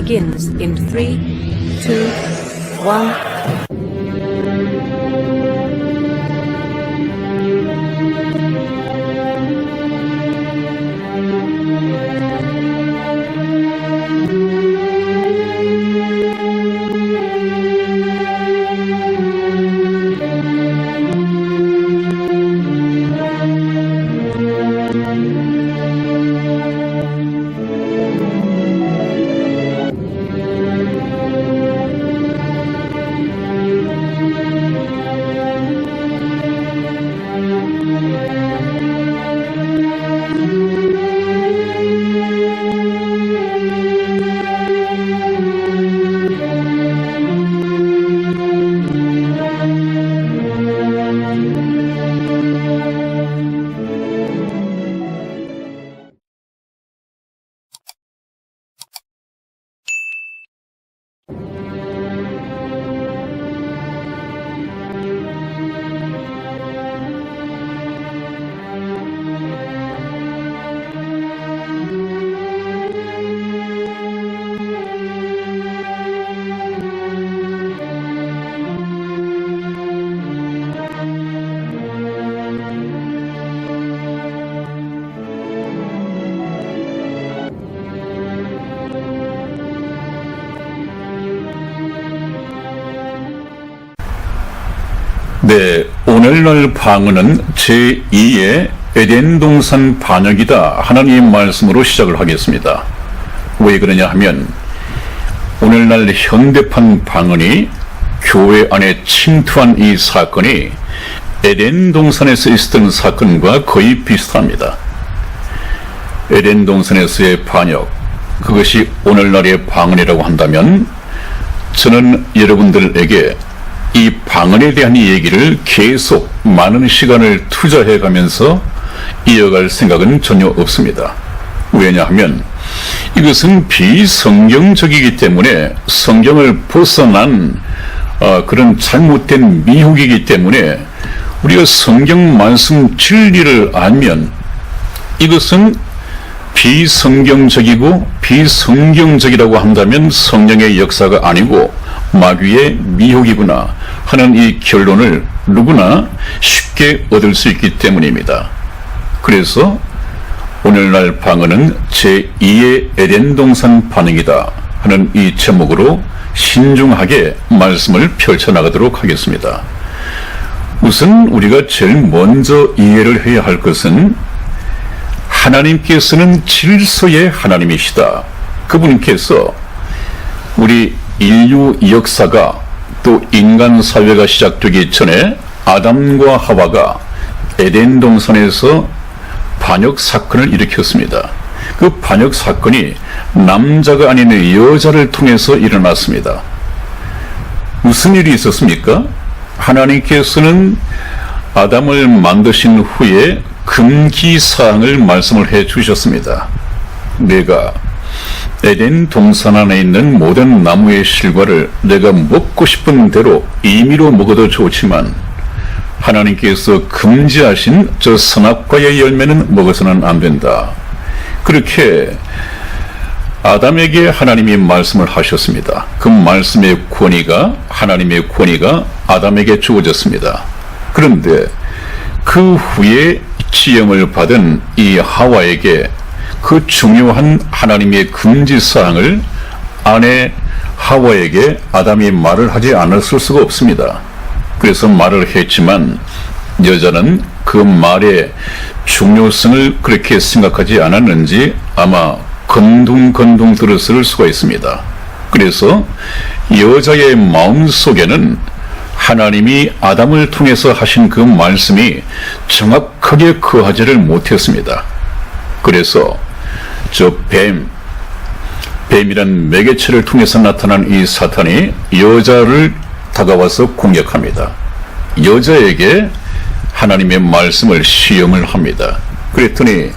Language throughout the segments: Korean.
begins in 3, 2, 1. 네, 오늘날 방언은 제2의 에덴 동산 반역이다 하나님 말씀으로 시작을 하겠습니다. 왜 그러냐 하면 오늘날 현대판 방언이 교회 안에 침투한 이 사건이 에덴 동산에서 있었던 사건과 거의 비슷합니다. 에덴 동산에서의 반역, 그것이 오늘날의 방언이라고 한다면 저는 여러분들에게 이 방언에 대한 이 얘기를 계속 많은 시간을 투자해 가면서 이어갈 생각은 전혀 없습니다. 왜냐하면 이것은 비성경적이기 때문에 성경을 벗어난 그런 잘못된 미혹이기 때문에 우리가 성경 말씀 진리를 알면 이것은 비성경적이고 비성경적이라고 한다면 성령의 역사가 아니고 마귀의 미혹이구나 하는 이 결론을 누구나 쉽게 얻을 수 있기 때문입니다. 그래서 오늘날 방언은 제2의 에덴 동산 반응이다 하는 이 제목으로 신중하게 말씀을 펼쳐나가도록 하겠습니다. 우선 우리가 제일 먼저 이해를 해야 할 것은 하나님께서는 질서의 하나님이시다. 그분께서 우리 인류 역사가 또 인간 사회가 시작되기 전에 아담과 하와가 에덴 동산에서 반역 사건을 일으켰습니다. 그 반역 사건이 남자가 아닌 여자를 통해서 일어났습니다. 무슨 일이 있었습니까? 하나님께서는 아담을 만드신 후에 금기사항을 말씀을 해 주셨습니다. 내가 에덴 동산 안에 있는 모든 나무의 실과를 내가 먹고 싶은 대로 임의로 먹어도 좋지만 하나님께서 금지하신 저 선악과의 열매는 먹어서는 안 된다. 그렇게 아담에게 하나님이 말씀을 하셨습니다. 그 말씀의 권위가 하나님의 권위가 아담에게 주어졌습니다. 그런데 그 후에 지형을 받은 이 하와에게 그 중요한 하나님의 금지사항을 아내 하와에게 아담이 말을 하지 않았을 수가 없습니다. 그래서 말을 했지만 여자는 그 말의 중요성을 그렇게 생각하지 않았는지 아마 건둥건둥 들었을 수가 있습니다. 그래서 여자의 마음 속에는 하나님이 아담을 통해서 하신 그 말씀이 정확하게 거하지를 못했습니다. 그래서 저 뱀이란 매개체를 통해서 나타난 이 사탄이 여자를 다가와서 공격합니다. 여자에게 하나님의 말씀을 시험을 합니다. 그랬더니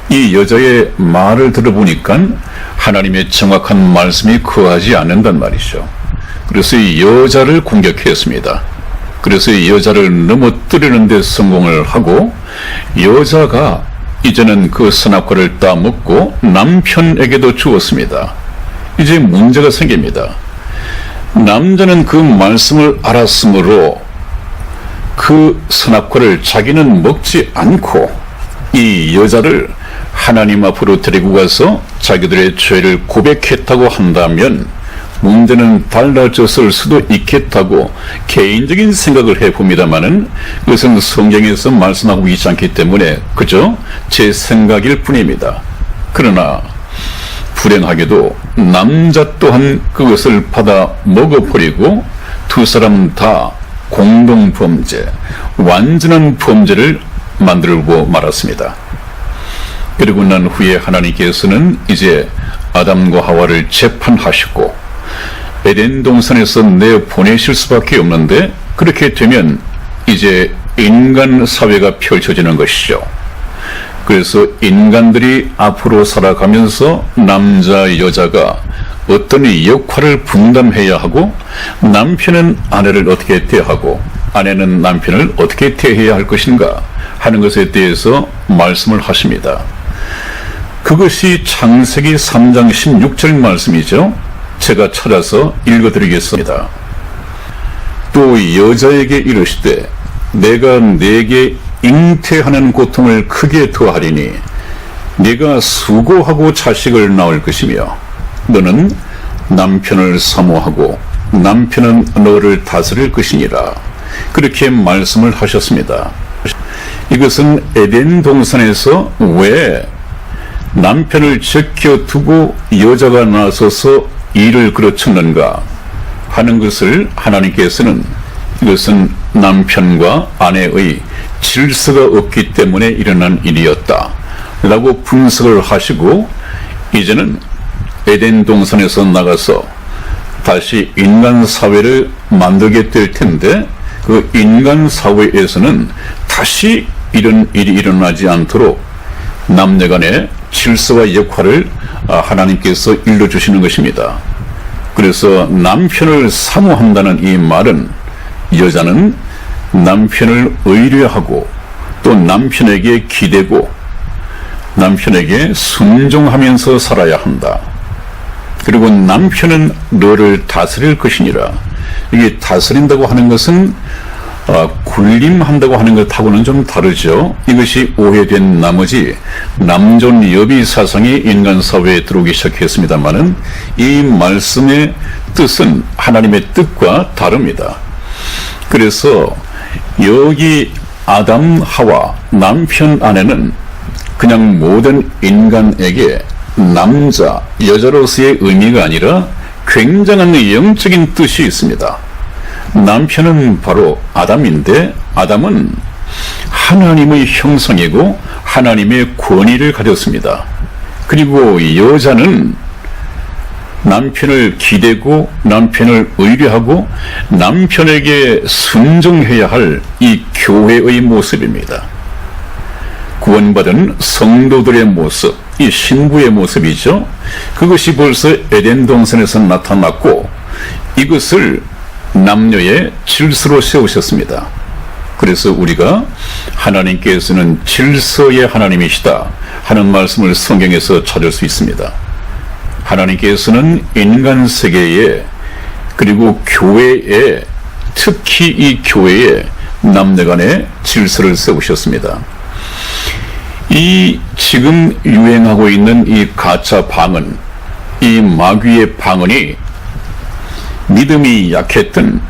이 여자의 말을 들어보니까 하나님의 정확한 말씀이 거하지 않는단 말이죠. 그래서 이 여자를 공격했습니다. 그래서 이 여자를 넘어뜨리는 데 성공을 하고 여자가 이제는 그 선악과를 따먹고 남편에게도 주었습니다. 이제 문제가 생깁니다. 남자는 그 말씀을 알았으므로 그 선악과를 자기는 먹지 않고 이 여자를 하나님 앞으로 데리고 가서 자기들의 죄를 고백했다고 한다면 문제는 달라졌을 수도 있겠다고 개인적인 생각을 해봅니다마는 그것은 성경에서 말씀하고 있지 않기 때문에 그저 제 생각일 뿐입니다. 그러나 불행하게도 남자 또한 그것을 받아 먹어버리고 두 사람 다 공동범죄, 완전한 범죄를 만들고 말았습니다. 그리고 난 후에 하나님께서는 이제 아담과 하와를 재판하시고 에덴 동산에서 내보내실 수밖에 없는데 그렇게 되면 이제 인간 사회가 펼쳐지는 것이죠. 그래서 인간들이 앞으로 살아가면서 남자, 여자가 어떤 역할을 분담해야 하고 남편은 아내를 어떻게 대하고 아내는 남편을 어떻게 대해야 할 것인가 하는 것에 대해서 말씀을 하십니다. 그것이 창세기 3장 16절 말씀이죠. 제가 찾아서 읽어드리겠습니다. 또 여자에게 이르시되 내가 네게 잉태하는 고통을 크게 더하리니 네가 수고하고 자식을 낳을 것이며 너는 남편을 사모하고 남편은 너를 다스릴 것이니라. 그렇게 말씀을 하셨습니다. 이것은 에덴 동산에서 왜 남편을 제껴두고 여자가 나서서 일을 그르쳤는가 하는 것을 하나님께서는 이것은 남편과 아내의 질서가 없기 때문에 일어난 일이었다 라고 분석을 하시고 이제는 에덴 동산에서 나가서 다시 인간 사회를 만들게 될 텐데 그 인간 사회에서는 다시 이런 일이 일어나지 않도록 남녀간의 질서와 역할을 하나님께서 일러주시는 것입니다. 그래서 남편을 사모한다는 이 말은 여자는 남편을 의뢰하고 또 남편에게 기대고 남편에게 순종하면서 살아야 한다. 그리고 남편은 너를 다스릴 것이니라. 이게 다스린다고 하는 것은 군림한다고 하는 것하고는 좀 다르죠. 이것이 오해된 나머지 남존 여비 사상이 인간 사회에 들어오기 시작했습니다마는 이 말씀의 뜻은 하나님의 뜻과 다릅니다. 그래서 여기 아담, 하와, 남편, 아내는 그냥 모든 인간에게 남자, 여자로서의 의미가 아니라 굉장한 영적인 뜻이 있습니다. 남편은 바로 아담인데 아담은 하나님의 형상이고 하나님의 권위를 가졌습니다. 그리고 여자는 남편을 기대고 남편을 의뢰하고 남편에게 순종해야 할 이 교회의 모습입니다. 구원받은 성도들의 모습, 이 신부의 모습이죠. 그것이 벌써 에덴 동산에서 나타났고 이것을 남녀의 질서로 세우셨습니다. 그래서 우리가 하나님께서는 질서의 하나님이시다 하는 말씀을 성경에서 찾을 수 있습니다. 하나님께서는 인간 세계에 그리고 교회에 특히 이 교회에 남녀 간의 질서를 세우셨습니다. 이 지금 유행하고 있는 이 가짜 방언, 이 마귀의 방언이 믿음이 약했던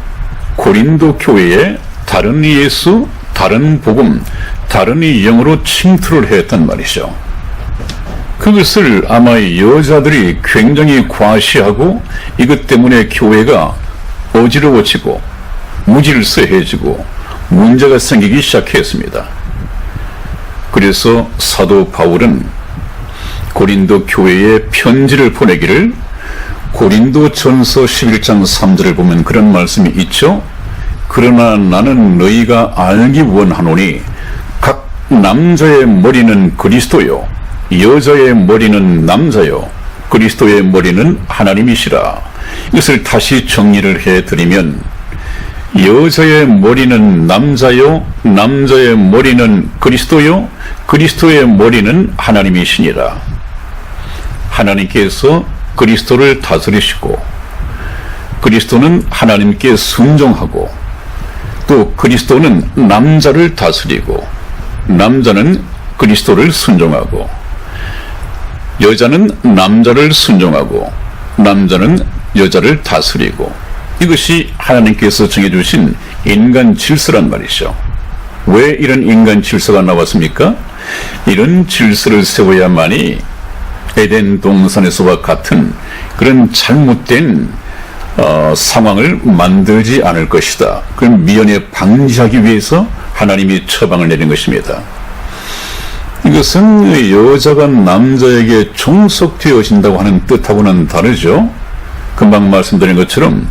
고린도 교회에 다른 예수, 다른 복음, 다른 이 영으로 침투를 했단 말이죠. 그것을 아마 여자들이 굉장히 과시하고 이것 때문에 교회가 어지러워지고 무질서해지고 문제가 생기기 시작했습니다. 그래서 사도 바울은 고린도 교회에 편지를 보내기를 고린도전서 11장 3절을 보면 그런 말씀이 있죠. 그러나 나는 너희가 알기 원하노니 각 남자의 머리는 그리스도요 여자의 머리는 남자요 그리스도의 머리는 하나님이시라. 이것을 다시 정리를 해드리면 여자의 머리는 남자요 남자의 머리는 그리스도요 그리스도의 머리는 하나님이시니라. 하나님께서 그리스도를 다스리시고, 그리스도는 하나님께 순종하고, 또 그리스도는 남자를 다스리고, 남자는 그리스도를 순종하고, 여자는 남자를 순종하고, 남자는 여자를 다스리고, 이것이 하나님께서 정해주신 인간 질서란 말이죠. 왜 이런 인간 질서가 나왔습니까? 이런 질서를 세워야만이 에덴 동산에서와 같은 그런 잘못된 상황을 만들지 않을 것이다. 그런 미연에 방지하기 위해서 하나님이 처방을 내린 것입니다. 이것은 여자가 남자에게 종속되어진다고 하는 뜻하고는 다르죠. 금방 말씀드린 것처럼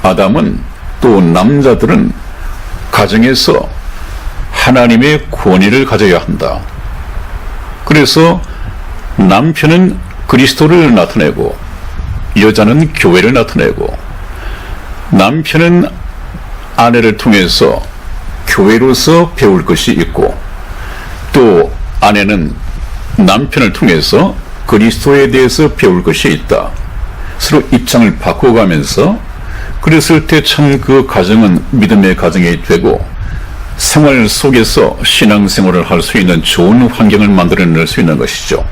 아담은 또 남자들은 가정에서 하나님의 권위를 가져야 한다. 그래서 남편은 그리스도를 나타내고, 여자는 교회를 나타내고, 남편은 아내를 통해서 교회로서 배울 것이 있고, 또 아내는 남편을 통해서 그리스도에 대해서 배울 것이 있다. 서로 입장을 바꿔가면서 그랬을 때 참 그 가정은 믿음의 가정이 되고, 생활 속에서 신앙생활을 할 수 있는 좋은 환경을 만들어낼 수 있는 것이죠.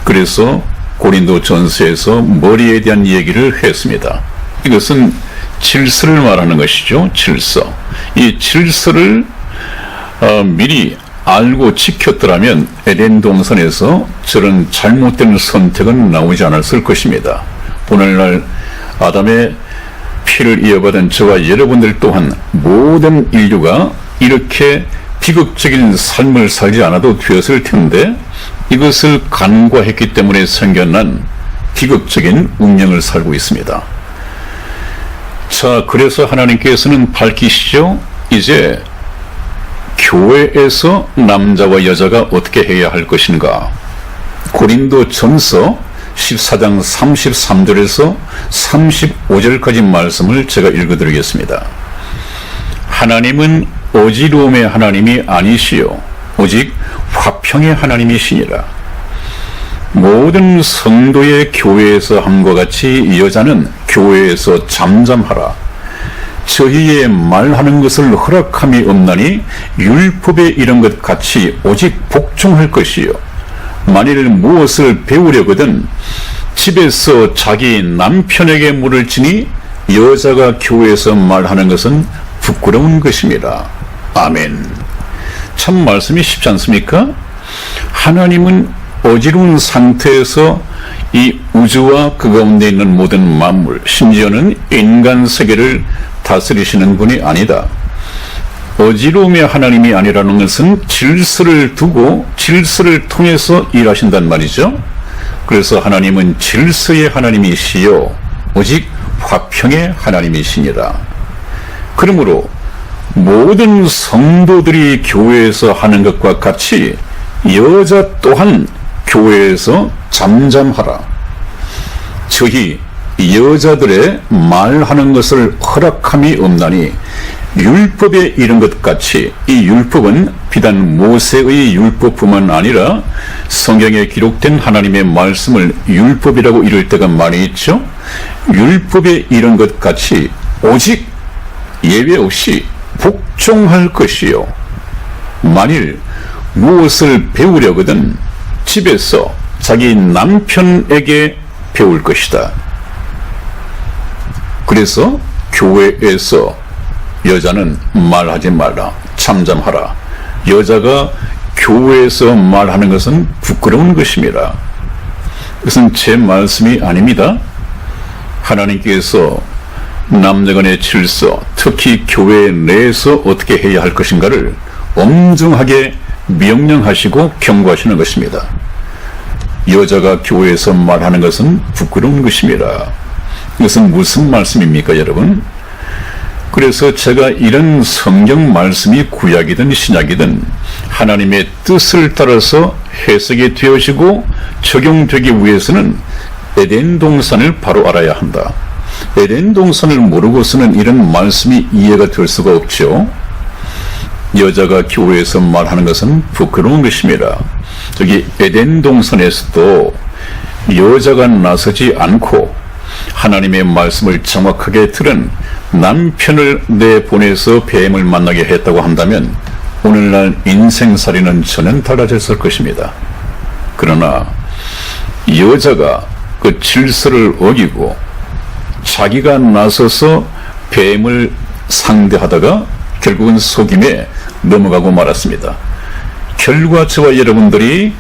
그래서 고린도전서에서 머리에 대한 얘기를 했습니다. 이것은 질서를 말하는 것이죠. 질서. 이 질서를 미리 알고 지켰더라면 에덴 동산에서 저런 잘못된 선택은 나오지 않았을 것입니다. 오늘날 아담의 피를 이어받은 저와 여러분들 또한 모든 인류가 이렇게 비극적인 삶을 살지 않아도 되었을 텐데, 이것을 간과했기 때문에 생겨난 비극적인 운명을 살고 있습니다. 자, 그래서 하나님께서는 밝히시죠. 이제 교회에서 남자와 여자가 어떻게 해야 할 것인가. 고린도전서 14장 33절에서 35절까지 말씀을 제가 읽어드리겠습니다. 하나님은 어지러움의 하나님이 아니시요 오직 화평의 하나님이시니라. 모든 성도의 교회에서 함과 같이 여자는 교회에서 잠잠하라. 저희의 말하는 것을 허락함이 없나니 율법에 이런 것 같이 오직 복종할 것이요, 만일 무엇을 배우려거든 집에서 자기 남편에게 물을지니 여자가 교회에서 말하는 것은 부끄러운 것입니다. 아멘. 참 말씀이 쉽지 않습니까? 하나님은 어지러운 상태에서 이 우주와 그 가운데 있는 모든 만물, 심지어는 인간 세계를 다스리시는 분이 아니다. 어지러움의 하나님이 아니라는 것은 질서를 두고 질서를 통해서 일하신단 말이죠. 그래서 하나님은 질서의 하나님이시요 오직 화평의 하나님이시니라. 그러므로 모든 성도들이 교회에서 하는 것과 같이 여자 또한 교회에서 잠잠하라. 저희 여자들의 말하는 것을 허락함이 없나니 율법에 이른 것 같이, 이 율법은 비단 모세의 율법뿐만 아니라 성경에 기록된 하나님의 말씀을 율법이라고 이를 때가 많이 있죠. 율법에 이른 것 같이 오직 예외 없이 복종할 것이요, 만일 무엇을 배우려거든 집에서 자기 남편에게 배울 것이다. 그래서 교회에서 여자는 말하지 말라, 잠잠하라. 여자가 교회에서 말하는 것은 부끄러운 것입니다. 이것은 제 말씀이 아닙니다. 하나님께서 남녀간의 질서, 특히 교회 내에서 어떻게 해야 할 것인가를 엄중하게 명령하시고 경고하시는 것입니다. 여자가 교회에서 말하는 것은 부끄러운 것입니다. 이것은 무슨 말씀입니까, 여러분? 그래서 제가 이런 성경 말씀이 구약이든 신약이든 하나님의 뜻을 따라서 해석이 되어지고 적용되기 위해서는 에덴 동산을 바로 알아야 한다. 에덴 동산을 모르고서는 이런 말씀이 이해가 될 수가 없죠. 여자가 교회에서 말하는 것은 부끄러운 것입니다. 저기 에덴 동산에서도 여자가 나서지 않고 하나님의 말씀을 정확하게 들은 남편을 내보내서 뱀을 만나게 했다고 한다면 오늘날 인생살이는 전혀 달라졌을 것입니다. 그러나 여자가 그 질서를 어기고 자기가 나서서 뱀을 상대하다가 결국은 속임에 넘어가고 말았습니다. 결과 저와 여러분들이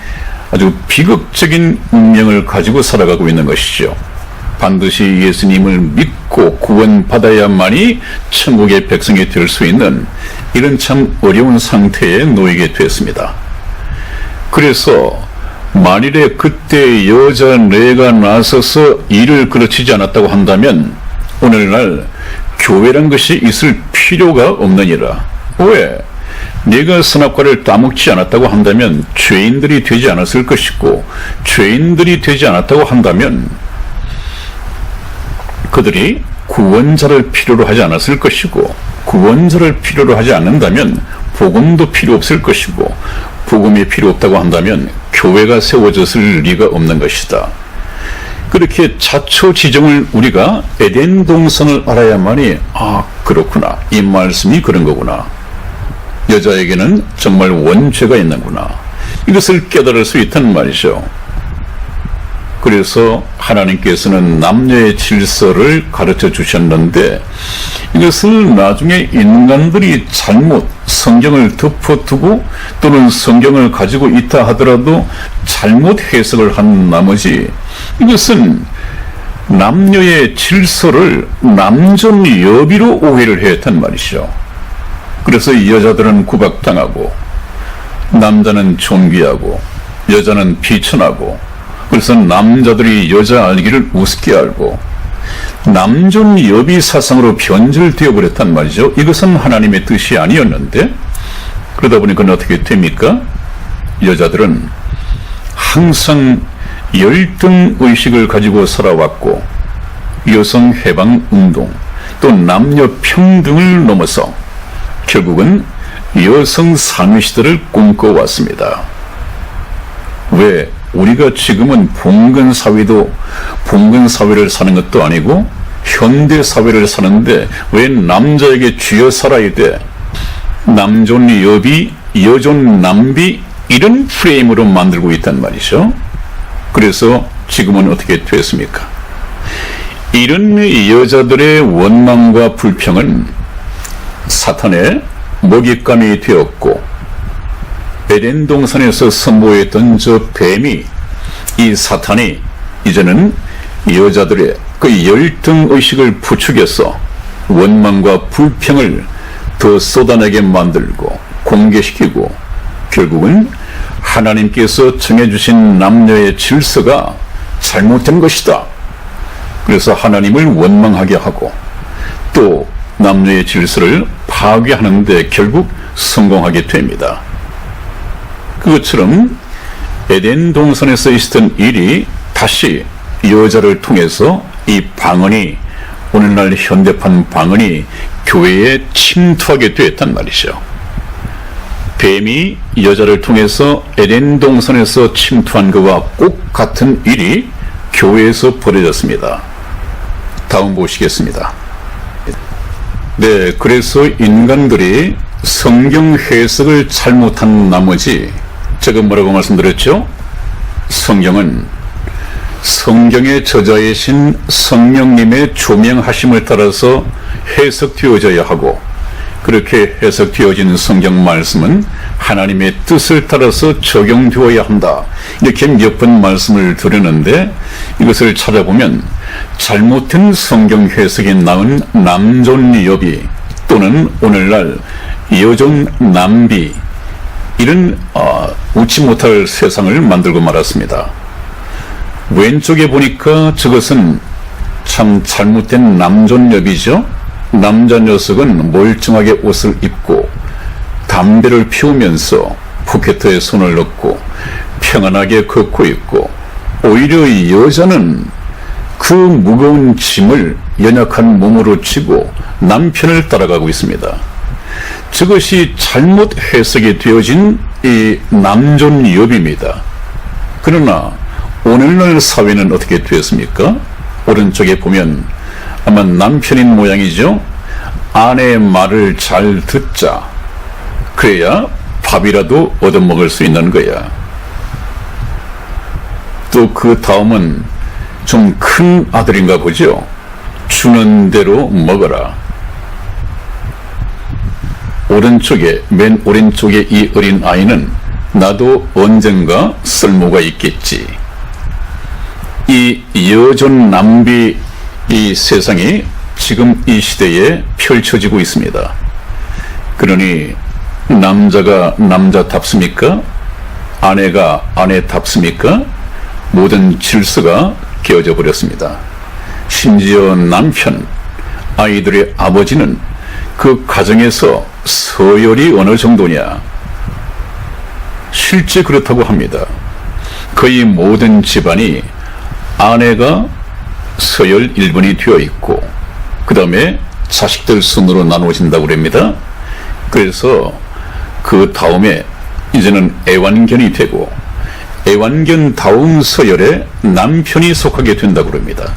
아주 비극적인 운명을 가지고 살아가고 있는 것이죠. 반드시 예수님을 믿고 구원받아야만이 천국의 백성이 될 수 있는 이런 참 어려운 상태에 놓이게 됐습니다. 그래서 만일에 그때 여자 내가 나서서 일을 그르치지 않았다고 한다면 오늘날 교회란 것이 있을 필요가 없느니라. 왜? 내가 선악과를 따먹지 않았다고 한다면 죄인들이 되지 않았을 것이고, 죄인들이 되지 않았다고 한다면 그들이 구원자를 필요로 하지 않았을 것이고, 구원자를 필요로 하지 않는다면 복음도 필요 없을 것이고, 복음이 필요 없다고 한다면 교회가 세워졌을 리가 없는 것이다. 그렇게 자초지종을 우리가 에덴 동산을 알아야만이 그렇구나, 이 말씀이 그런 거구나, 여자에게는 정말 원죄가 있는구나, 이것을 깨달을 수 있다는 말이죠. 그래서 하나님께서는 남녀의 질서를 가르쳐 주셨는데 이것을 나중에 인간들이 잘못 성경을 덮어두고 또는 성경을 가지고 있다 하더라도 잘못 해석을 한 나머지 이것은 남녀의 질서를 남존여비로 오해를 했단 말이죠. 그래서 여자들은 구박당하고 남자는 존귀하고 여자는 비천하고, 그래서 남자들이 여자 알기를 우습게 알고 남존여비 사상으로 변질되어 버렸단 말이죠. 이것은 하나님의 뜻이 아니었는데, 그러다 보니까 어떻게 됩니까? 여자들은 항상 열등의식을 가지고 살아왔고 여성 해방 운동 또 남녀 평등을 넘어서 결국은 여성 상위 시대를 꿈꿔왔습니다. 왜? 우리가 지금은 봉건사회를 사는 것도 아니고 현대사회를 사는데 왜 남자에게 쥐어 살아야 돼? 남존여비, 여존남비, 이런 프레임으로 만들고 있단 말이죠. 그래서 지금은 어떻게 됐습니까? 이런 여자들의 원망과 불평은 사탄의 먹잇감이 되었고, 에덴 동산에서 선보였던 저 뱀이, 이 사탄이 이제는 여자들의 그 열등의식을 부추겨서 원망과 불평을 더 쏟아내게 만들고 공개시키고, 결국은 하나님께서 정해주신 남녀의 질서가 잘못된 것이다, 그래서 하나님을 원망하게 하고 또 남녀의 질서를 파괴하는데 결국 성공하게 됩니다. 그것처럼 에덴 동산에서 있었던 일이 다시 여자를 통해서 이 방언이, 오늘날 현대판 방언이 교회에 침투하게 되었단 말이죠. 뱀이 여자를 통해서 에덴 동산에서 침투한 것과 꼭 같은 일이 교회에서 벌어졌습니다. 다음 보시겠습니다. 네, 그래서 인간들이 성경 해석을 잘못한 나머지, 제가 뭐라고 말씀드렸죠? 성경은 성경의 저자이신 성령님의 조명하심을 따라서 해석되어져야 하고, 그렇게 해석되어진 성경 말씀은 하나님의 뜻을 따라서 적용되어야 한다, 이렇게 몇 번 말씀을 드렸는데, 이것을 찾아보면 잘못된 성경 해석이 낳은 남존여비 또는 오늘날 여존남비, 이런 웃지 못할 세상을 만들고 말았습니다. 왼쪽에 보니까 저것은 참 잘못된 남존여비죠. 남자 녀석은 멀쩡하게 옷을 입고 담배를 피우면서 포켓에 손을 넣고 평안하게 걷고 있고, 오히려 여자는 그 무거운 짐을 연약한 몸으로 지고 남편을 따라가고 있습니다. 저것이 잘못 해석이 되어진 이 남존여비입니다. 그러나 오늘날 사회는 어떻게 되었습니까? 오른쪽에 보면 아마 남편인 모양이죠. 아내의 말을 잘 듣자. 그래야 밥이라도 얻어먹을 수 있는 거야. 또 그 다음은 좀 큰 아들인가 보죠. 주는 대로 먹어라. 맨 오른쪽에 이 어린 아이는 나도 언젠가 쓸모가 있겠지. 이 여존남비 이 세상이 지금 이 시대에 펼쳐지고 있습니다. 그러니 남자가 남자답습니까? 아내가 아내답습니까? 모든 질서가 깨어져 버렸습니다. 심지어 남편, 아이들의 아버지는 그 가정에서 서열이 어느 정도냐? 실제 그렇다고 합니다. 거의 모든 집안이 아내가 서열 1번이 되어 있고 그 다음에 자식들 순으로 나누어진다고 합니다. 그래서 그 다음에 이제는 애완견이 되고 애완견 다음 서열에 남편이 속하게 된다고 합니다.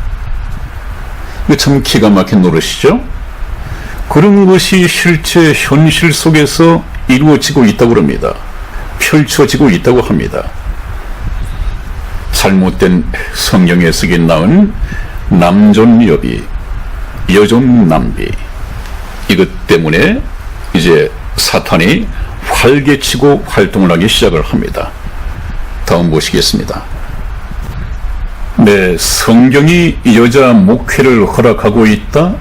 참 기가 막힌 노릇이죠. 그런 것이 실제 현실 속에서 이루어지고 있다고 합니다. 펼쳐지고 있다고 합니다. 잘못된 성경에 쓰기 나온 남존여비, 여존남비, 이것 때문에 이제 사탄이 활개치고 활동을 하기 시작을 합니다. 다음 보시겠습니다. 네, 성경이 여자 목회를 허락하고 있다,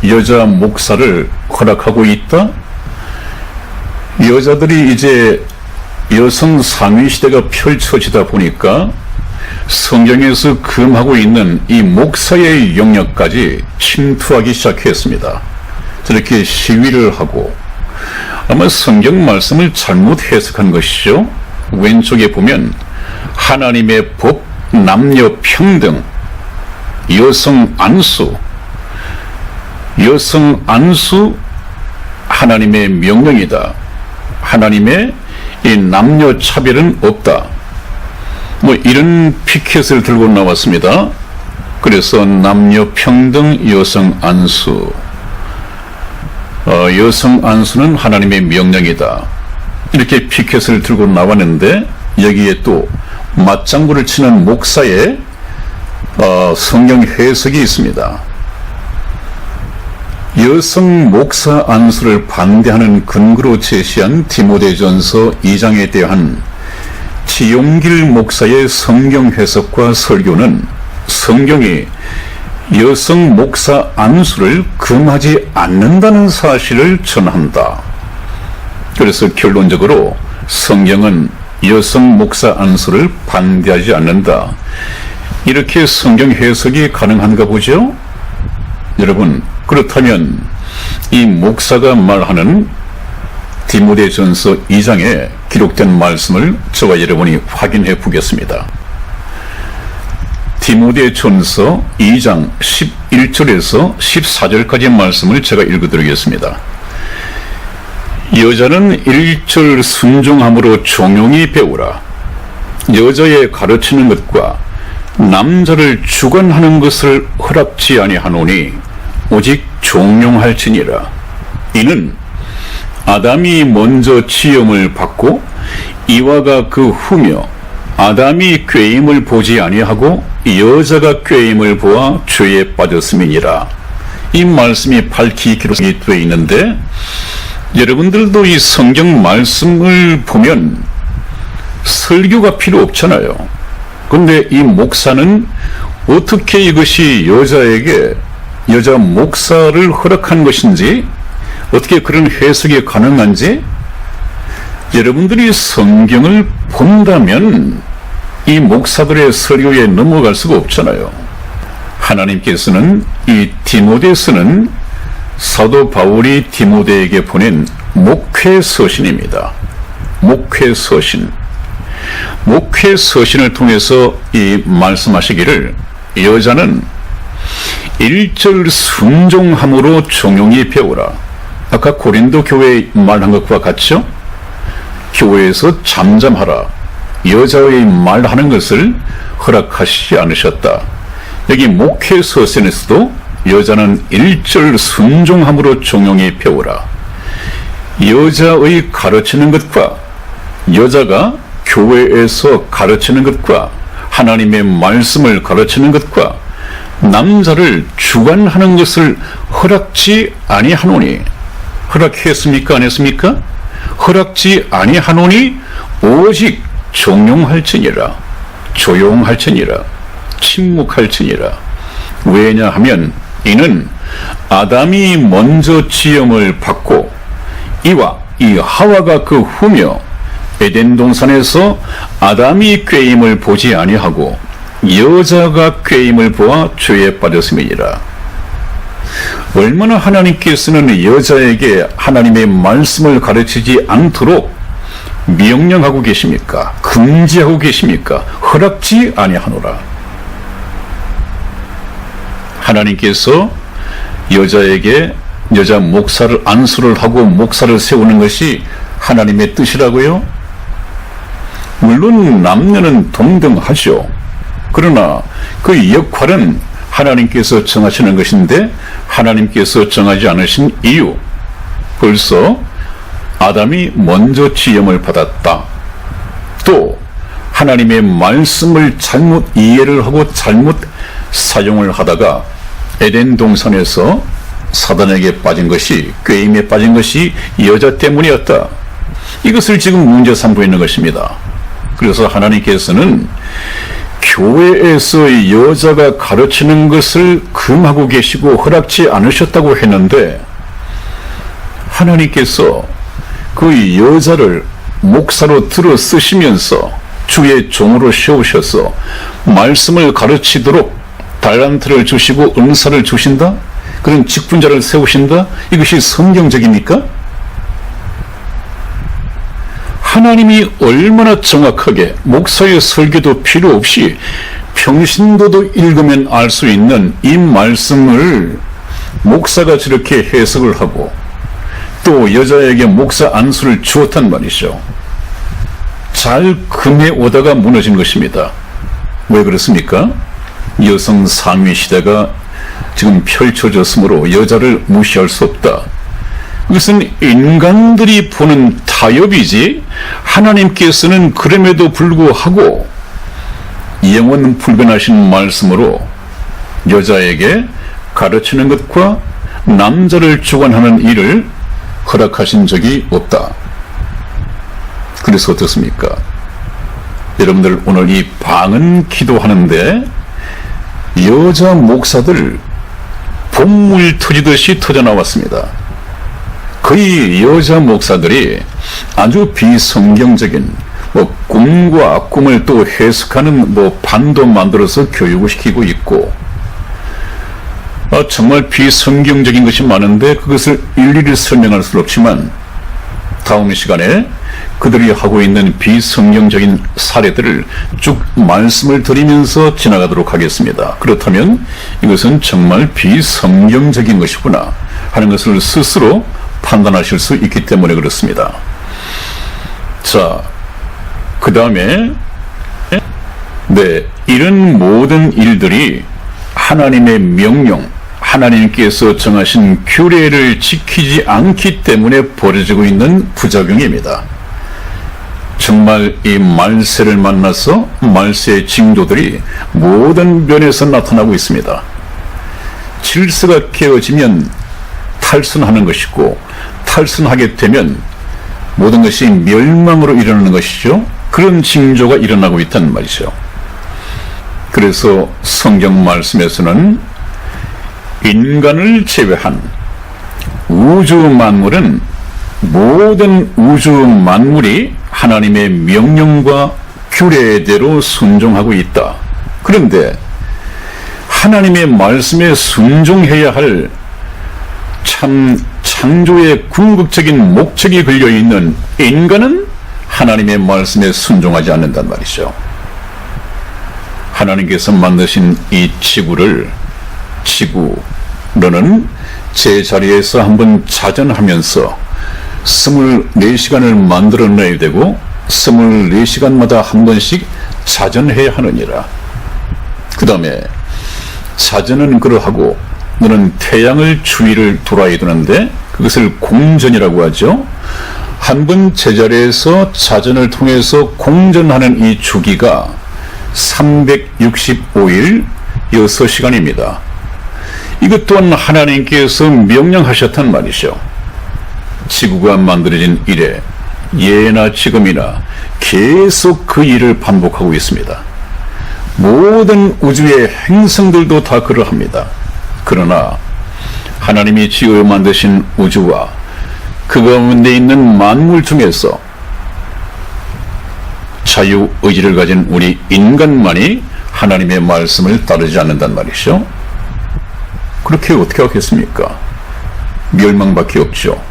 여자 목사를 허락하고 있다. 여자들이 이제 여성 상위 시대가 펼쳐지다 보니까 성경에서 금하고 있는 이 목사의 영역까지 침투하기 시작했습니다. 저렇게 시위를 하고 아마 성경 말씀을 잘못 해석한 것이죠. 왼쪽에 보면 하나님의 법, 남녀 평등, 여성 안수, 여성 안수 하나님의 명령이다. 하나님의 이 남녀 차별은 없다. 뭐 이런 피켓을 들고 나왔습니다. 그래서 남녀 평등, 여성 안수, 여성 안수는 하나님의 명령이다. 이렇게 피켓을 들고 나왔는데 여기에 또 맞장구를 치는 목사의 성경 해석이 있습니다. 여성 목사 안수를 반대하는 근거로 제시한 디모데전서 2장에 대한 지용길 목사의 성경 해석과 설교는 성경이 여성 목사 안수를 금하지 않는다는 사실을 전한다. 그래서 결론적으로 성경은 여성 목사 안수를 반대하지 않는다. 이렇게 성경 해석이 가능한가 보죠? 여러분, 그렇다면 이 목사가 말하는 디모데전서 2장에 기록된 말씀을 저와 여러분이 확인해 보겠습니다. 디모데전서 2장 11절에서 14절까지 말씀을 제가 읽어드리겠습니다. 여자는 1절 순종함으로 종용히 배우라. 여자의 가르치는 것과 남자를 주관하는 것을 허락지 아니하노니 오직 종용할지니라. 이는 아담이 먼저 지음을 받고 이와가 그 후며 아담이 꾀임을 보지 아니하고 여자가 꾀임을 보아 죄에 빠졌음이니라. 이 말씀이 밝히 기록이 되어 있는데 여러분들도 이 성경 말씀을 보면 설교가 필요 없잖아요. 그런데 이 목사는 어떻게 이것이 여자에게 여자 목사를 허락한 것인지, 어떻게 그런 해석이 가능한지 여러분들이 성경을 본다면 이 목사들의 설교에 넘어갈 수가 없잖아요. 하나님께서는 이 디모데서는 사도 바울이 디모데에게 보낸 목회서신입니다. 목회서신. 목회서신을 통해서 이 말씀하시기를 여자는 1절 순종함으로 종용히 배우라. 아까 고린도 교회에 말한 것과 같죠? 교회에서 잠잠하라. 여자의 말하는 것을 허락하시지 않으셨다. 여기 목회 서신에서도 여자는 일절 순종함으로 종용히 배우라. 여자의 가르치는 것과 여자가 교회에서 가르치는 것과 하나님의 말씀을 가르치는 것과 남자를 주관하는 것을 허락지 아니하노니, 허락했습니까? 안 했습니까? 허락지 아니하노니 오직 종용할지니라, 조용할지니라, 침묵할지니라. 왜냐하면 이는 아담이 먼저 지음을 받고 이와 이 하와가 그 후며 에덴 동산에서 아담이 꾀임을 보지 아니하고 여자가 꾀임을 보아 죄에 빠졌음이니라. 얼마나 하나님께서는 여자에게 하나님의 말씀을 가르치지 않도록 명령하고 계십니까? 금지하고 계십니까? 허락지 아니하노라. 하나님께서 여자에게 여자 목사를 안수를 하고 목사를 세우는 것이 하나님의 뜻이라고요? 물론 남녀는 동등하죠. 그러나 그 역할은 하나님께서 정하시는 것인데 하나님께서 정하지 않으신 이유, 벌써 아담이 먼저 지음을 받았다. 또 하나님의 말씀을 잘못 이해를 하고 잘못 사용을 하다가 에덴 동산에서 사단에게 빠진 것이, 꾀임에 빠진 것이 여자 때문이었다. 이것을 지금 문제 삼고 있는 것입니다. 그래서 하나님께서는 교회에서 여자가 가르치는 것을 금하고 계시고 허락지 않으셨다고 했는데, 하나님께서 그 여자를 목사로 들어 쓰시면서 주의 종으로 세우셔서 말씀을 가르치도록 달란트를 주시고 은사를 주신다? 그런 직분자를 세우신다? 이것이 성경적입니까? 하나님이 얼마나 정확하게 목사의 설교도 필요 없이 평신도도 읽으면 알 수 있는 이 말씀을 목사가 저렇게 해석을 하고 또 여자에게 목사 안수를 주었단 말이죠. 잘 금해 오다가 무너진 것입니다. 왜 그렇습니까? 여성 상위 시대가 지금 펼쳐졌으므로 여자를 무시할 수 없다. 이것은 인간들이 보는 타협이지 하나님께서는 그럼에도 불구하고 영원 불변하신 말씀으로 여자에게 가르치는 것과 남자를 주관하는 일을 허락하신 적이 없다. 그래서 어떻습니까? 여러분들 오늘 이 방언 기도하는데 여자 목사들 봇물 터지듯이 터져나왔습니다. 거의 여자 목사들이 아주 비성경적인 꿈과 꿈을 또 해석하는 반도 만들어서 교육을 시키고 있고, 정말 비성경적인 것이 많은데 그것을 일일이 설명할 수 없지만 다음 시간에 그들이 하고 있는 비성경적인 사례들을 쭉 말씀을 드리면서 지나가도록 하겠습니다. 그렇다면 이것은 정말 비성경적인 것이구나 하는 것을 스스로 판단하실 수 있기 때문에 그렇습니다. 자, 그 다음에 이런 모든 일들이 하나님의 명령, 하나님께서 정하신 규례를 지키지 않기 때문에 벌어지고 있는 부작용입니다. 정말 이 말세를 만나서 말세의 징조들이 모든 면에서 나타나고 있습니다. 질서가 깨어지면 탈선하는 것이고, 탈선하게 되면 모든 것이 멸망으로 일어나는 것이죠. 그런 징조가 일어나고 있다는 말이죠. 그래서 성경 말씀에서는 인간을 제외한 우주 만물은, 모든 우주 만물이 하나님의 명령과 규례대로 순종하고 있다. 그런데 하나님의 말씀에 순종해야 할 참 창조의 궁극적인 목적이 걸려있는 인간은 하나님의 말씀에 순종하지 않는단 말이죠. 하나님께서 만드신 이 지구를, 너는 제 자리에서 한번 자전하면서 24시간을 만들어내야 되고 24시간마다 한 번씩 자전해야 하느니라. 그 다음에 자전은 그러하고 너는 태양을 주위를 돌아야 되는데 그것을 공전이라고 하죠. 한 번 제자리에서 자전을 통해서 공전하는 이 주기가 365일 6시간입니다. 이것 또한 하나님께서 명령하셨단 말이죠. 지구가 만들어진 이래 예나 지금이나 계속 그 일을 반복하고 있습니다. 모든 우주의 행성들도 다 그러합니다. 그러나 하나님이 지어 만드신 우주와 그 가운데 있는 만물 중에서 자유의지를 가진 우리 인간만이 하나님의 말씀을 따르지 않는단 말이죠. 그렇게 어떻게 하겠습니까? 멸망밖에 없죠.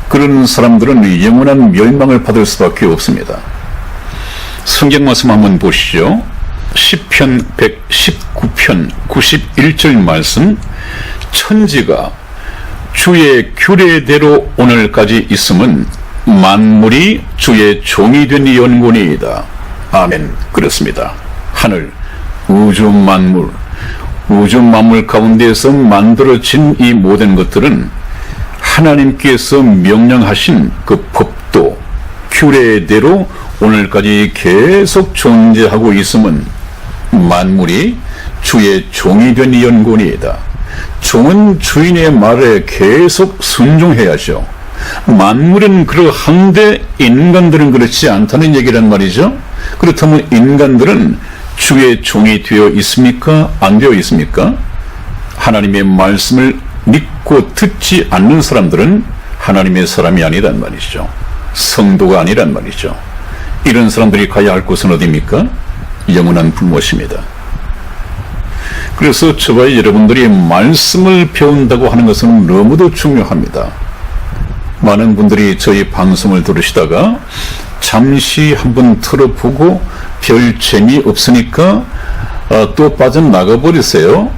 그런 사람들은 영원한 멸망을 받을 수밖에 없습니다. 성경 말씀 한번 보시죠. 시편 119편 91절 말씀, 천지가 주의 규례대로 오늘까지 있음은 만물이 주의 종이 된 연고니이다. 아멘. 그렇습니다. 하늘, 우주 만물 가운데에서 만들어진 이 모든 것들은 하나님께서 명령하신 그 법도 규례대로 오늘까지 계속 존재하고 있음은 만물이 주의 종이 된 연고니이다. 종은 주인의 말에 계속 순종해야죠. 만물은 그러한데 인간들은 그렇지 않다는 얘기란 말이죠. 그렇다면 인간들은 주의 종이 되어 있습니까? 안 되어 있습니까? 하나님의 말씀을 믿고 듣지 않는 사람들은 하나님의 사람이 아니란 말이죠. 성도가 아니란 말이죠. 이런 사람들이 가야 할 곳은 어디입니까? 영원한 불못입니다. 그래서 저와 여러분들이 말씀을 배운다고 하는 것은 너무도 중요합니다. 많은 분들이 저희 방송을 들으시다가 잠시 한번 틀어보고 별 재미없으니까 또 빠져나가 버리세요.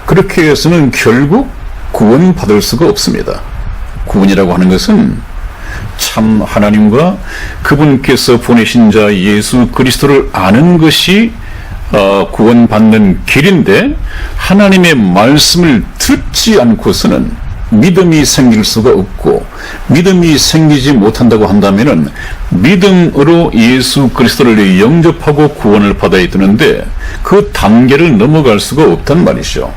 그렇게 해서는 결국 구원받을 수가 없습니다. 구원이라고 하는 것은 참 하나님과 그분께서 보내신 자 예수 그리스도를 아는 것이 구원받는 길인데, 하나님의 말씀을 듣지 않고서는 믿음이 생길 수가 없고, 믿음이 생기지 못한다고 한다면은 믿음으로 예수 그리스도를 영접하고 구원을 받아야 되는데 그 단계를 넘어갈 수가 없단 말이죠.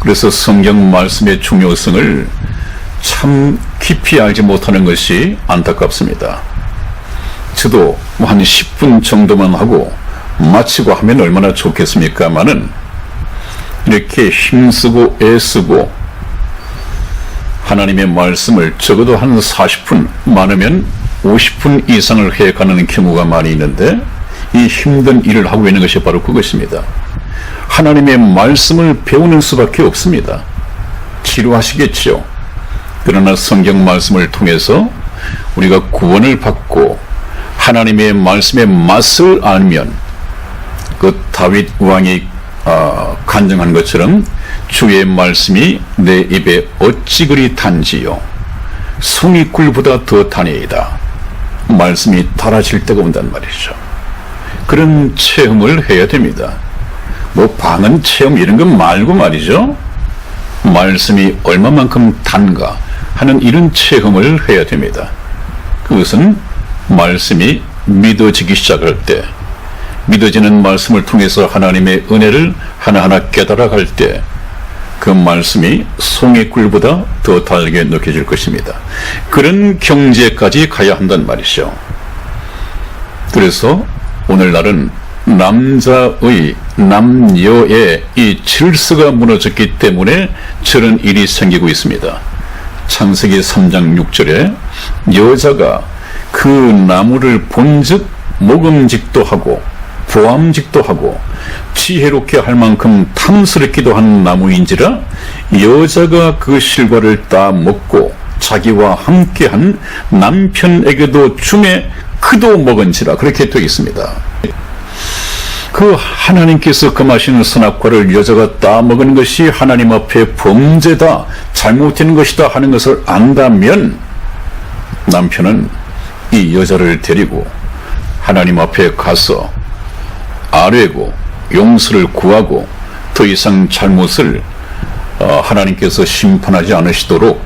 그래서 성경 말씀의 중요성을 참 깊이 알지 못하는 것이 안타깝습니다. 저도 한 10분 정도만 하고 마치고 하면 얼마나 좋겠습니까마는 이렇게 힘쓰고 애쓰고 하나님의 말씀을 적어도 한 40분, 많으면 50분 이상을 해가는 경우가 많이 있는데, 이 힘든 일을 하고 있는 것이 바로 그것입니다. 하나님의 말씀을 배우는 수밖에 없습니다. 지루하시겠죠. 그러나 성경 말씀을 통해서 우리가 구원을 받고 하나님의 말씀의 맛을 알면 그 다윗 왕이 간증한 것처럼 주의 말씀이 내 입에 어찌 그리 단지요 송이꿀보다 더 다니이다. 말씀이 달아질 때가 온단 말이죠. 그런 체험을 해야 됩니다. 뭐 방언 체험 이런 거 말고 말이죠. 말씀이 얼마만큼 단가 하는 이런 체험을 해야 됩니다. 그것은 말씀이 믿어지기 시작할 때, 믿어지는 말씀을 통해서 하나님의 은혜를 하나하나 깨달아갈 때 그 말씀이 송이꿀보다 더 달게 느껴질 것입니다. 그런 경지에까지 가야 한단 말이죠. 그래서 오늘날은 남자의, 남녀의 이 질서가 무너졌기 때문에 저런 일이 생기고 있습니다. 창세기 3장 6절에 여자가 그 나무를 본즉 먹음직도 하고 보암직도 하고 지혜롭게 할 만큼 탐스럽기도 한 나무인지라 여자가 그 실과를 따 먹고 자기와 함께한 남편에게도 주매 그도 먹은지라, 그렇게 되어 있습니다. 그 하나님께서 금하시는 선악과를 여자가 따 먹은 것이 하나님 앞에 범죄다, 잘못된 것이다 하는 것을 안다면 남편은 이 여자를 데리고 하나님 앞에 가서 아뢰고 용서를 구하고 더 이상 잘못을 하나님께서 심판하지 않으시도록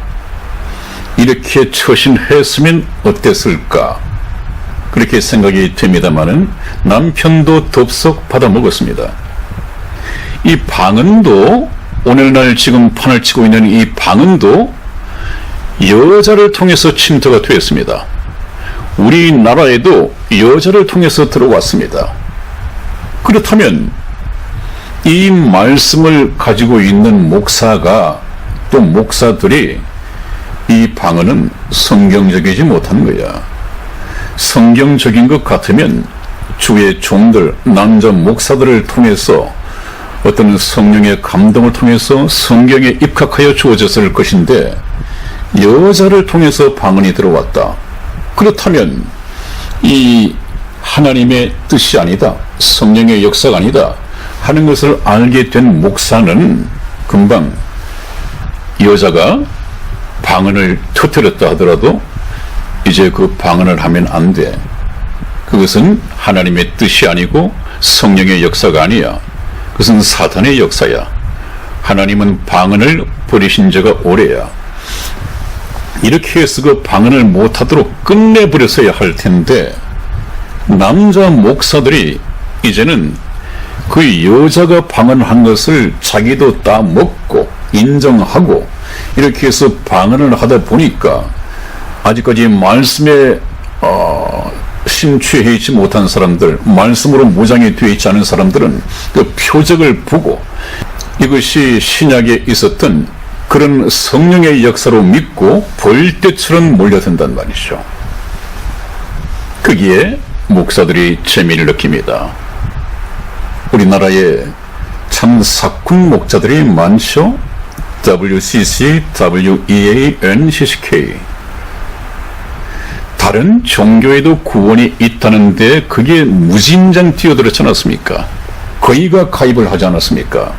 이렇게 처신했으면 어땠을까, 그렇게 생각이 됩니다마는 남편도 덥석 받아먹었습니다. 이 방언도, 오늘날 지금 판을 치고 있는 이 방언도 여자를 통해서 침투가 되었습니다. 우리나라에도 여자를 통해서 들어왔습니다. 그렇다면 이 말씀을 가지고 있는 목사가, 또 목사들이 이 방언은 성경적이지 못한 거야. 성경적인 것 같으면 주의 종들, 남자 목사들을 통해서 어떤 성령의 감동을 통해서 성경에 입각하여 주어졌을 것인데 여자를 통해서 방언이 들어왔다. 그렇다면 이 하나님의 뜻이 아니다, 성령의 역사가 아니다 하는 것을 알게 된 목사는 금방 여자가 방언을 터뜨렸다 하더라도 이제 그 방언을 하면 안 돼. 그것은 하나님의 뜻이 아니고 성령의 역사가 아니야. 그것은 사탄의 역사야. 하나님은 방언을 버리신 지가 오래야. 이렇게 해서 그 방언을 못하도록 끝내버렸어야 할 텐데 남자 목사들이 이제는 그 여자가 방언한 것을 자기도 다 먹고 인정하고 이렇게 해서 방언을 하다 보니까 아직까지 말씀에 심취해 있지 못한 사람들, 말씀으로 무장이 되어 있지 않은 사람들은 그 표적을 보고 이것이 신약에 있었던 그런 성령의 역사로 믿고 벌떼처럼 몰려든단 말이죠. 거기에 목사들이 재미를 느낍니다. 우리나라에 참 사꾼 목자들이 많죠. WCC, WEA, NCCK. 다른 종교에도 구원이 있다는데 그게 무진장 뛰어들었지 않았습니까? 거의가 가입을 하지 않았습니까?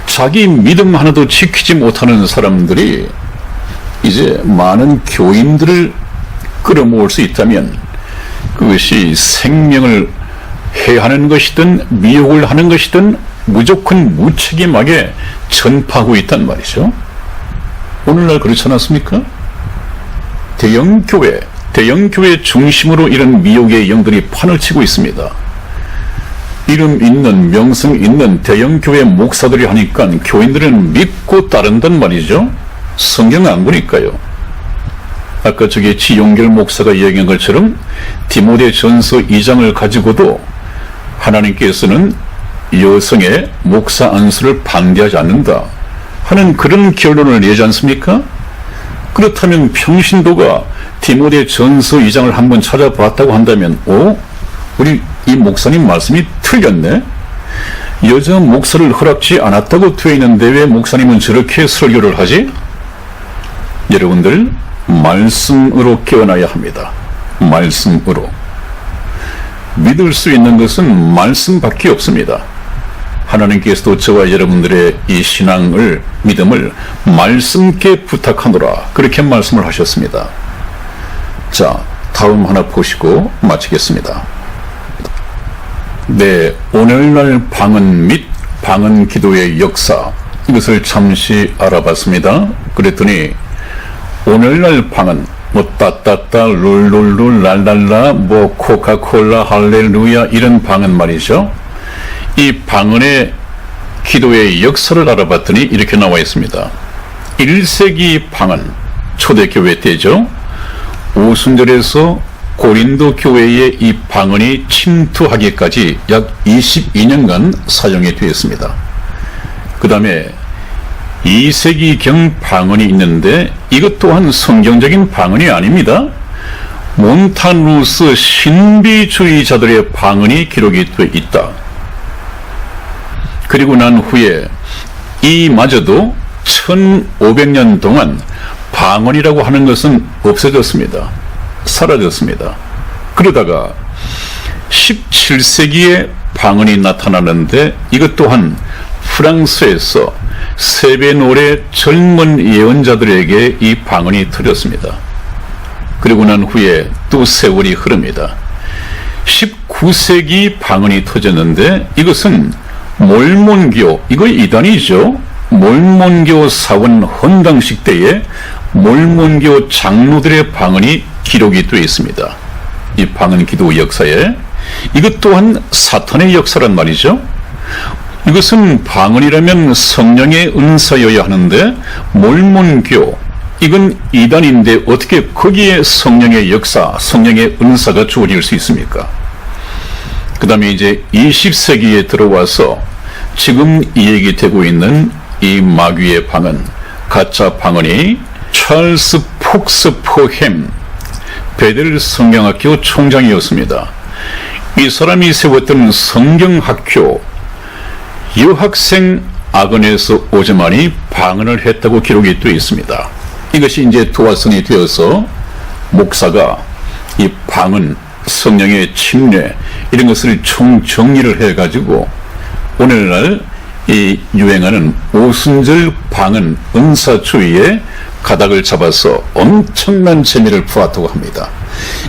자기 믿음 하나도 지키지 못하는 사람들이 이제 많은 교인들을 끌어모을 수 있다면 그것이 생명을 해하는 것이든 미혹을 하는 것이든 무조건 무책임하게 전파하고 있단 말이죠. 오늘날 그렇지 않았습니까? 대형교회 중심으로 이런 미혹의 영들이 판을 치고 있습니다. 이름 있는, 명성 있는 대형교회 목사들이 하니까 교인들은 믿고 따른단 말이죠. 성경 안 보니까요. 아까 저기 지용결 목사가 이야기한 것처럼 디모데 전서 2장을 가지고도 하나님께서는 여성의 목사 안수를 반대하지 않는다 하는 그런 결론을 내지 않습니까? 그렇다면 평신도가 디모데 전서 2장을 한번 찾아봤다고 한다면 우리 이 목사님 말씀이 틀렸네? 여자 목사를 허락지 않았다고 되어 있는데 왜 목사님은 저렇게 설교를 하지? 여러분들 말씀으로 깨어나야 합니다. 말씀으로. 믿을 수 있는 것은 말씀밖에 없습니다. 하나님께서도 저와 여러분들의 이 신앙을, 믿음을 말씀께 부탁하노라 그렇게 말씀을 하셨습니다. 자, 다음 하나 보시고 마치겠습니다. 네, 오늘날 방언 및 방언 기도의 역사, 이것을 잠시 알아봤습니다. 그랬더니 오늘날 방언, 뭐 따따따 룰룰룰 랄랄라 뭐 코카콜라 할렐루야 이런 방언 말이죠. 이 방언의 기도의 역사를 알아봤더니 이렇게 나와 있습니다. 1세기 방언, 초대교회 때죠. 오순절에서 고린도 교회에 이 방언이 침투하기까지 약 22년간 사용이 되었습니다. 그 다음에 2세기경 방언이 있는데 이것 또한 성경적인 방언이 아닙니다. 몬타누스 신비주의자들의 방언이 기록이 되어 있다. 그리고 난 후에 이마저도 1500년 동안 방언이라고 하는 것은 없어졌습니다. 사라졌습니다. 그러다가 17세기에 방언이 나타나는데 이것 또한 프랑스에서 세베노레 젊은 예언자들에게 이 방언이 들렸습니다. 그리고 난 후에 또 세월이 흐릅니다. 19세기 방언이 터졌는데 이것은 몰몬교, 이거 이단이죠. 몰몬교 사원 헌당식 때에 몰몬교 장로들의 방언이 기록이 되어 있습니다. 이 방언 기도 역사에 이것 또한 사탄의 역사란 말이죠. 이것은 방언이라면 성령의 은사여야 하는데 몰몬교, 이건 이단인데 어떻게 거기에 성령의 역사, 성령의 은사가 주어질 수 있습니까? 그 다음에 이제 20세기에 들어와서 지금 얘기되고 있는 이 마귀의 방언, 가짜 방언이 찰스 폭스 포햄 베델 성경학교 총장이었습니다. 이 사람이 세웠던 성경학교 여학생 학원에서 오즈만이 방언을 했다고 기록이 되어 있습니다. 이것이 이제 도화선이 되어서 목사가 이 방언, 성령의 침례 이런 것을 총정리를 해가지고 오늘날 이 유행하는 오순절 방언 은사주의에 가닥을 잡아서 엄청난 재미를 부었다고 합니다.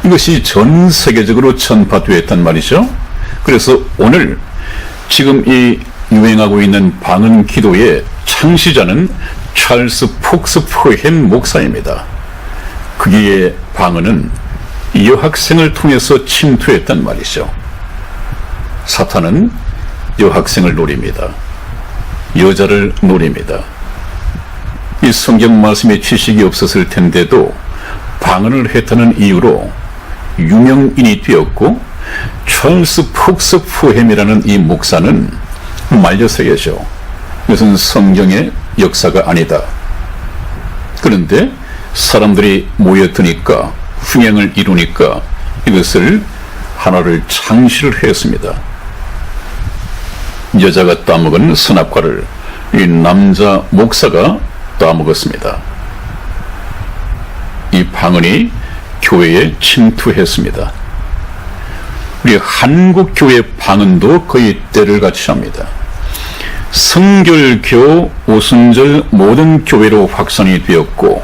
이것이 전 세계적으로 전파되었단 말이죠. 그래서 오늘 지금 이 유행하고 있는 방언 기도의 창시자는 찰스 폭스 포햄 목사입니다. 그의 방언은 여학생을 통해서 침투했단 말이죠. 사탄은 여학생을 노립니다. 여자를 노립니다. 이 성경 말씀에 지식이 없었을 텐데도 방언을 했다는 이유로 유명인이 되었고 찰스 폭스 포햄이라는 이 목사는 말려서야죠. 이것은 성경의 역사가 아니다. 그런데 사람들이 모여드니까 흥행을 이루니까 이것을 하나를 창시를 했습니다. 여자가 따먹은 선악과를 이 남자 목사가 따먹었습니다. 이 방언이 교회에 침투했습니다. 우리 한국 교회 방언도 거의 때를 같이 합니다. 성결교, 오순절 모든 교회로 확산이 되었고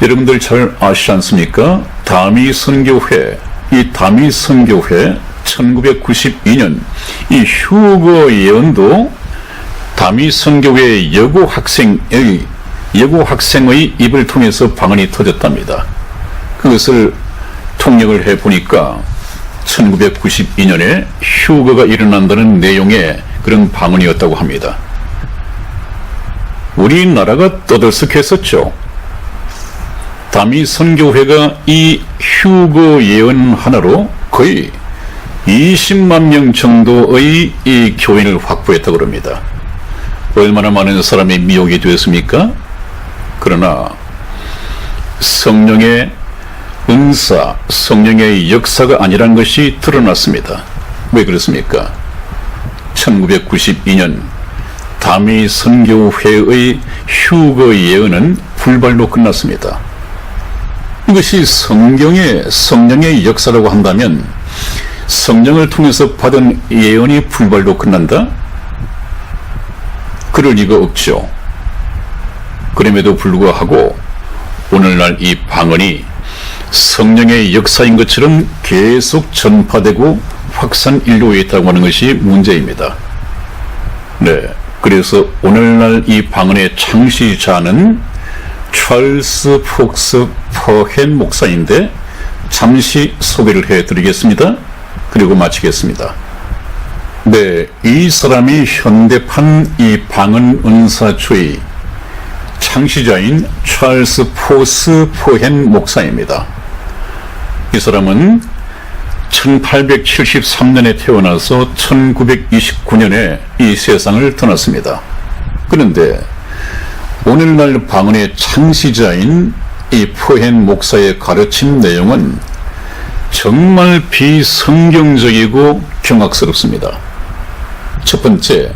여러분들 잘 아시지 않습니까? 다미 선교회, 이 다미 선교회 1992년 이 휴거 예언도 다미 선교회 여고 학생의 입을 통해서 방언이 터졌답니다. 그것을 통역을 해보니까 1992년에 휴거가 일어난다는 내용의 그런 방언이었다고 합니다. 우리나라가 떠들썩했었죠. 다미 선교회가 이 휴거 예언 하나로 거의 20만 명 정도의 이 교인을 확보했다고 합니다. 얼마나 많은 사람이 미혹이 되었습니까? 그러나 성령의 은사, 성령의 역사가 아니란 것이 드러났습니다. 왜 그렇습니까? 1992년 다미 선교회의 휴거 예언은 불발로 끝났습니다. 이것이 성령의 역사라고 한다면 성령을 통해서 받은 예언이 불발로 끝난다? 그럴 리가 없죠. 그럼에도 불구하고 오늘날 이 방언이 성령의 역사인 것처럼 계속 전파되고 확산 인류에 있다고 하는 것이 문제입니다. 네, 그래서 오늘날 이 방언의 창시자는 찰스 폭스 포햄 목사인데 잠시 소개를 해드리겠습니다. 그리고 마치겠습니다. 네, 이 사람이 현대판 이 방언 은사주의 창시자인 찰스 폭스 포햄 목사입니다. 이 사람은 1873년에 태어나서 1929년에 이 세상을 떠났습니다. 그런데 오늘날 방언의 창시자인 이 포햄 목사의 가르침 내용은 정말 비성경적이고 경악스럽습니다. 첫 번째,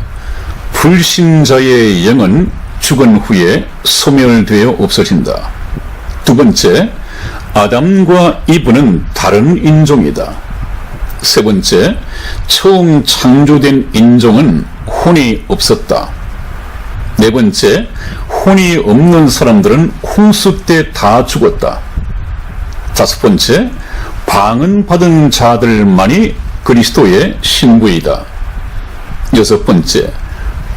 불신자의 영은 죽은 후에 소멸되어 없어진다. 두 번째, 아담과 이브는 다른 인종이다. 세 번째, 처음 창조된 인종은 혼이 없었다. 네 번째, 혼이 없는 사람들은 홍수 때 다 죽었다. 다섯 번째, 방언받은 자들만이 그리스도의 신부이다. 여섯 번째,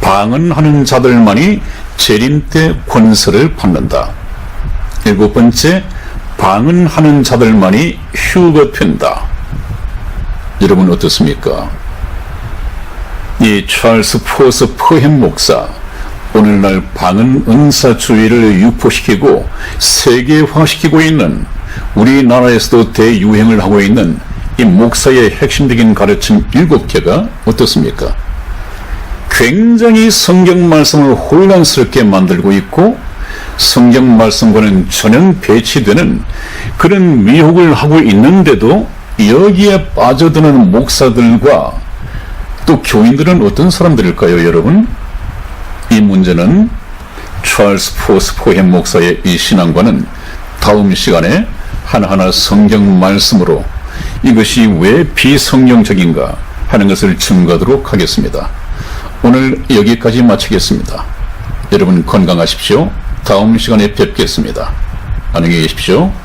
방언하는 자들만이 재림 때 권세를 받는다. 일곱 번째, 방언하는 자들만이 휴거된다. 여러분 어떻습니까? 이 찰스 포스 퍼햄 목사, 오늘날 방언 은사주의를 유포시키고 세계화시키고 있는, 우리나라에서도 대유행을 하고 있는 이 목사의 핵심적인 가르침 7개가 어떻습니까? 굉장히 성경 말씀을 혼란스럽게 만들고 있고 성경 말씀과는 전혀 배치되는 그런 미혹을 하고 있는데도 여기에 빠져드는 목사들과 또 교인들은 어떤 사람들일까요, 여러분? 이 문제는 찰스 포스 포햄 목사의 이 신앙과는 다음 시간에 하나하나 성경 말씀으로 이것이 왜 비성경적인가 하는 것을 증거하도록 하겠습니다. 오늘 여기까지 마치겠습니다. 여러분 건강하십시오. 다음 시간에 뵙겠습니다. 안녕히 계십시오.